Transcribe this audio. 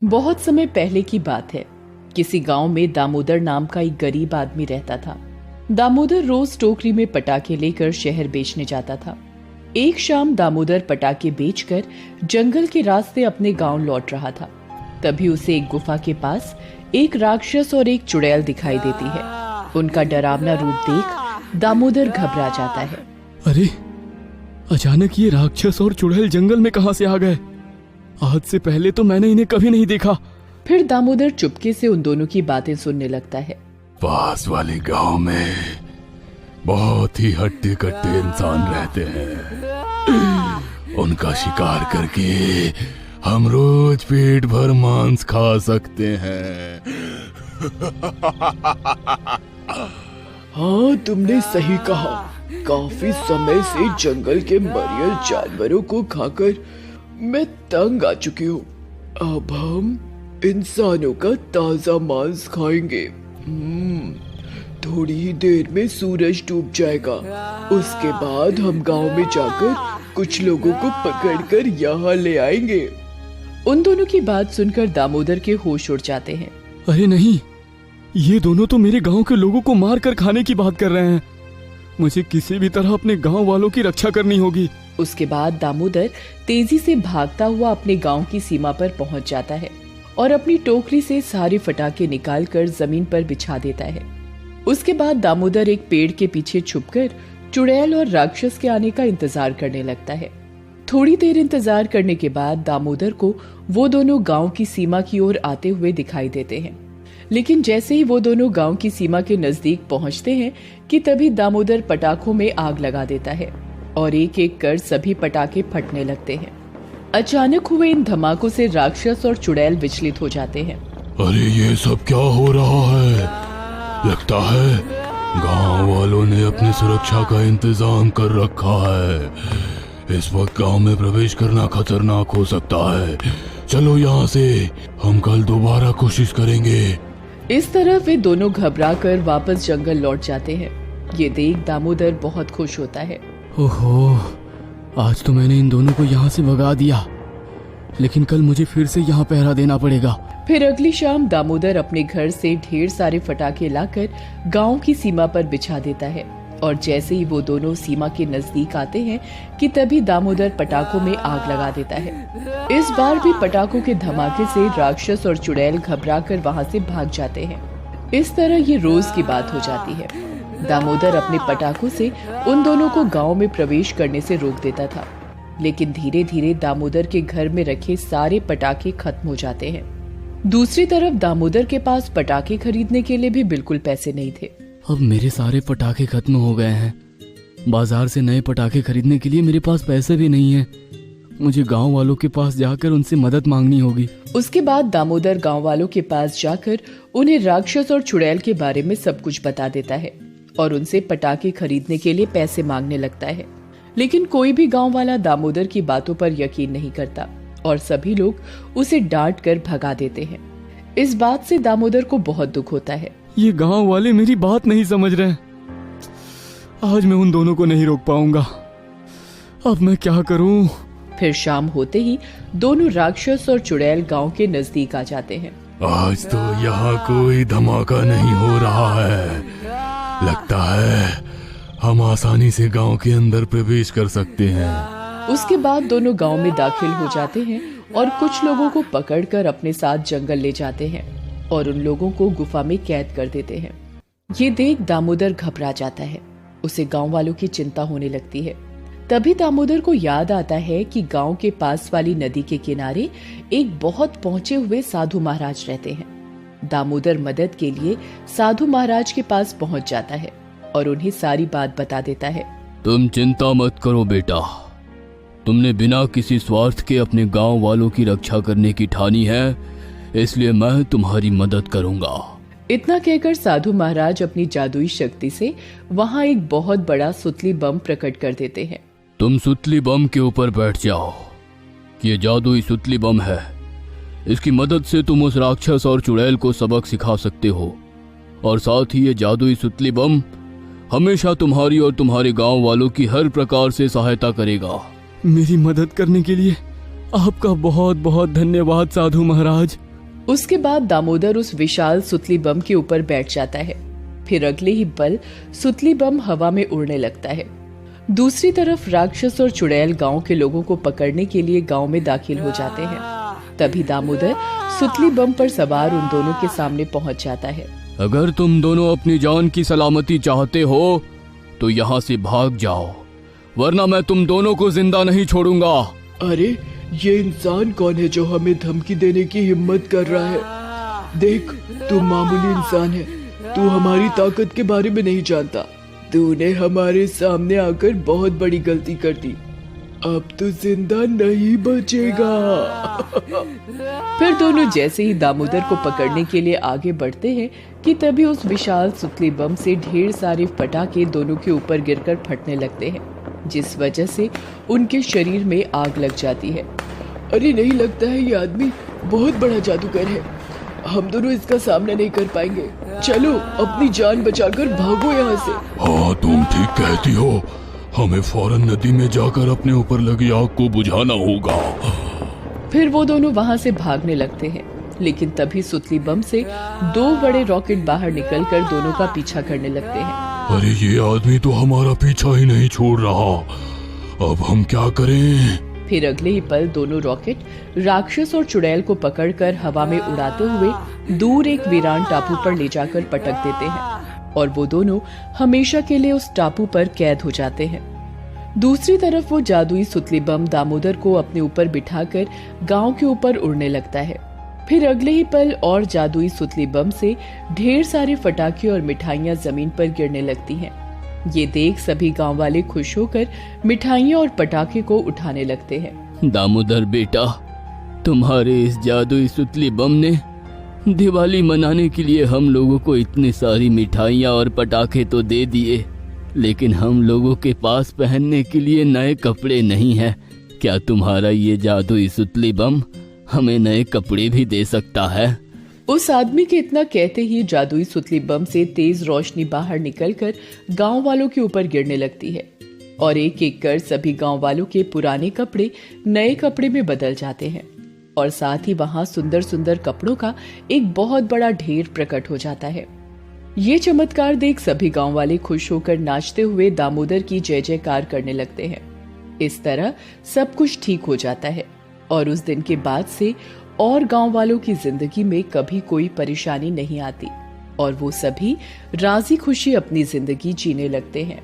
बहुत समय पहले की बात है। किसी गांव में दामोदर नाम का एक गरीब आदमी रहता था। दामोदर रोज टोकरी में पटाखे लेकर शहर बेचने जाता था। एक शाम दामोदर पटाखे बेचकर जंगल के रास्ते अपने गांव लौट रहा था। तभी उसे एक गुफा के पास एक राक्षस और एक चुड़ैल दिखाई देती है। उनका डरावना रूप देख दामोदर घबरा जाता है। अरे, अचानक ये राक्षस और चुड़ैल जंगल में कहां से आ गए? आज से पहले तो मैंने इन्हें कभी नहीं देखा। फिर दामोदर चुपके से उन दोनों की बातें सुनने लगता है। पास वाले गांव में बहुत ही हट्टे कट्टे इंसान रहते हैं। उनका शिकार करके हम रोज पेट भर मांस खा सकते हैं। हाँ, तुमने सही कहा। काफी समय से जंगल के मरियल जानवरों को खाकर मैं तंग आ चुकी हूँ। अब हम इंसानों का ताजा मांस खाएंगे। थोड़ी ही देर में सूरज डूब जाएगा। उसके बाद हम गांव में जाकर कुछ लोगों को पकड़कर यहाँ ले आएंगे। उन दोनों की बात सुनकर दामोदर के होश उड़ जाते हैं। अरे नहीं, ये दोनों तो मेरे गांव के लोगों को मार कर खाने की बात कर रहे हैं। मुझे किसी भी तरह अपने गांव वालों की रक्षा करनी होगी। उसके बाद दामोदर तेजी से भागता हुआ अपने गांव की सीमा पर पहुंच जाता है और अपनी टोकरी से सारे पटाखे निकालकर जमीन पर बिछा देता है। उसके बाद दामोदर एक पेड़ के पीछे छुपकर चुड़ैल और राक्षस के आने का इंतजार करने लगता है। थोड़ी देर इंतजार करने के बाद दामोदर को वो दोनों गांव की सीमा की ओर आते हुए दिखाई देते हैं। लेकिन जैसे ही वो दोनों गांव की सीमा के नजदीक पहुंचते हैं कि तभी दामोदर पटाखों में आग लगा देता है और एक एक कर सभी पटाखे फटने लगते हैं। अचानक हुए इन धमाकों से राक्षस और चुड़ैल विचलित हो जाते हैं। अरे, ये सब क्या हो रहा है? लगता है गांव वालों ने अपनी सुरक्षा का इंतजाम कर रखा है। इस वक्त गांव में प्रवेश करना खतरनाक हो सकता है। चलो यहाँ से, हम कल दोबारा कोशिश करेंगे। इस तरह वे दोनों घबराकर वापस जंगल लौट जाते हैं। ये देख दामोदर बहुत खुश होता है। ओहो, आज तो मैंने इन दोनों को यहाँ से भगा दिया, लेकिन कल मुझे फिर से यहाँ पहरा देना पड़ेगा। फिर अगली शाम दामोदर अपने घर से ढेर सारे पटाखे लाकर गांव की सीमा पर बिछा देता है और जैसे ही वो दोनों सीमा के नजदीक आते हैं कि तभी दामोदर पटाखों में आग लगा देता है। इस बार भी पटाखों के धमाके से राक्षस और चुड़ैल घबराकर वहां से भाग जाते हैं। इस तरह ये रोज की बात हो जाती है। दामोदर अपने पटाखों से उन दोनों को गांव में प्रवेश करने से रोक देता था, लेकिन धीरे धीरे दामोदर के घर में रखे सारे पटाखे खत्म हो जाते हैं। दूसरी तरफ दामोदर के पास पटाखे खरीदने के लिए भी बिल्कुल पैसे नहीं थे। अब मेरे सारे पटाखे खत्म हो गए हैं। बाजार से नए पटाखे खरीदने के लिए मेरे पास पैसे भी नहीं हैं। मुझे गांव वालों के पास जाकर उनसे मदद मांगनी होगी। उसके बाद दामोदर गांव वालों के पास जाकर उन्हें राक्षस और चुड़ैल के बारे में सब कुछ बता देता है और उनसे पटाखे खरीदने के लिए पैसे मांगने लगता है। लेकिन कोई भी गांव वाला दामोदर की बातों पर यकीन नहीं करता और सभी लोग उसे डांट कर भगा देते हैं। इस बात से दामोदर को बहुत दुख होता है। ये गांव वाले मेरी बात नहीं समझ रहे। आज मैं उन दोनों को नहीं रोक पाऊंगा। अब मैं क्या करूं? फिर शाम होते ही दोनों राक्षस और चुड़ैल गांव के नजदीक आ जाते हैं। आज तो यहाँ कोई धमाका नहीं हो रहा है। लगता है हम आसानी से गांव के अंदर प्रवेश कर सकते हैं। उसके बाद दोनों गांव में दाखिल हो जाते हैं और कुछ लोगों को पकड़कर अपने साथ जंगल ले जाते हैं और उन लोगों को गुफा में कैद कर देते हैं। ये देख दामोदर घबरा जाता है। उसे गांव वालों की चिंता होने लगती है। तभी दामोदर को याद आता है कि गांव के पास वाली नदी के किनारे एक बहुत पहुंचे हुए साधु महाराज रहते हैं। दामोदर मदद के लिए साधु महाराज के पास पहुंच जाता है और उन्हें सारी बात बता देता है। तुम चिंता मत करो बेटा, तुमने बिना किसी स्वार्थ के अपने गांव वालों की रक्षा करने की ठानी है, इसलिए मैं तुम्हारी मदद करूंगा। इतना कहकर साधु महाराज अपनी जादुई शक्ति से वहां एक बहुत बड़ा सुतली बम प्रकट कर देते हैं। तुम सुतली बम के ऊपर बैठ जाओ। ये जादुई सुतली बम है। इसकी मदद से तुम उस राक्षस और चुड़ैल को सबक सिखा सकते हो और साथ ही ये जादुई सुतली बम हमेशा तुम्हारी और तुम्हारे गांव वालों की हर प्रकार से सहायता करेगा। मेरी मदद करने के लिए आपका बहुत बहुत धन्यवाद साधु महाराज। उसके बाद दामोदर उस विशाल सुतली बम के ऊपर बैठ जाता है। फिर अगले ही पल सुतली बम हवा में उड़ने लगता है। दूसरी तरफ राक्षस और चुड़ैल गांव के लोगों को पकड़ने के लिए गांव में दाखिल हो जाते हैं। तभी दामोदर सुतली बम पर सवार उन दोनों के सामने पहुंच जाता है। अगर तुम दोनों अपनी जान की सलामती चाहते हो तो यहाँ से भाग जाओ, वरना मैं तुम दोनों को जिंदा नहीं छोड़ूंगा। अरे ये इंसान कौन है जो हमें धमकी देने की हिम्मत कर रहा है? देख, तू मामूली इंसान है, तू हमारी ताकत के बारे में नहीं जानता। तूने हमारे सामने आकर बहुत बड़ी गलती कर दी, अब तू जिंदा नहीं बचेगा। फिर दोनों जैसे ही दामोदर को पकड़ने के लिए आगे बढ़ते हैं कि तभी उस विशाल सुतली बम से ढेर सारे पटाखे दोनों के ऊपर गिरकर फटने लगते हैं, जिस वजह से उनके शरीर में आग लग जाती है। अरे नहीं, लगता है ये आदमी बहुत बड़ा जादूगर है, हम दोनों इसका सामना नहीं कर पाएंगे। चलो अपनी जान बचाकर भागो यहाँ से। हाँ, तुम ठीक कहती हो, हमें फौरन नदी में जाकर अपने ऊपर लगी आग को बुझाना होगा। फिर वो दोनों वहाँ से भागने लगते हैं, लेकिन तभी सुतली बम से 2 बड़े रॉकेट बाहर निकलकर दोनों का पीछा करने लगते हैं। अरे ये आदमी तो हमारा पीछा ही नहीं छोड़ रहा, अब हम क्या करें? फिर अगले ही पल दोनों रॉकेट राक्षस और चुड़ैल को पकड़कर हवा में उड़ाते हुए दूर एक वीरान टापू पर ले जाकर पटक देते हैं और वो दोनों हमेशा के लिए उस टापू पर कैद हो जाते हैं। दूसरी तरफ वो जादुई सुतली बम दामोदर को अपने ऊपर बिठाकर गांव के ऊपर उड़ने लगता है। फिर अगले ही पल और जादुई सुतली बम से ढेर सारे पटाखे और मिठाइयां जमीन पर गिरने लगती हैं। ये देख सभी गांव वाले खुश होकर मिठाइयां और पटाखे को उठाने लगते हैं। दामोदर बेटा, तुम्हारे इस जादुई सुतली बम ने दिवाली मनाने के लिए हम लोगों को इतनी सारी मिठाइयाँ और पटाखे तो दे दिए, लेकिन हम लोगों के पास पहनने के लिए नए कपड़े नहीं हैं। क्या तुम्हारा ये जादुई सुतली बम हमें नए कपड़े भी दे सकता है? उस आदमी के इतना कहते ही जादुई सुतली बम से तेज रोशनी बाहर निकलकर गांव वालों के ऊपर गिरने लगती है और एक एक कर सभी गांव वालों के पुराने कपड़े नए कपड़े में बदल जाते हैं और साथ ही वहां सुंदर सुंदर कपड़ों का एक बहुत बड़ा ढेर प्रकट हो जाता है। ये चमत्कार देख सभी गांव वाले खुश होकर नाचते हुए दामोदर की जय जयकार करने लगते हैं। इस तरह सब कुछ ठीक हो जाता है और उस दिन के बाद से और गांव वालों की जिंदगी में कभी कोई परेशानी नहीं आती और वो सभी राजी खुशी अपनी जिंदगी जीने लगते हैं।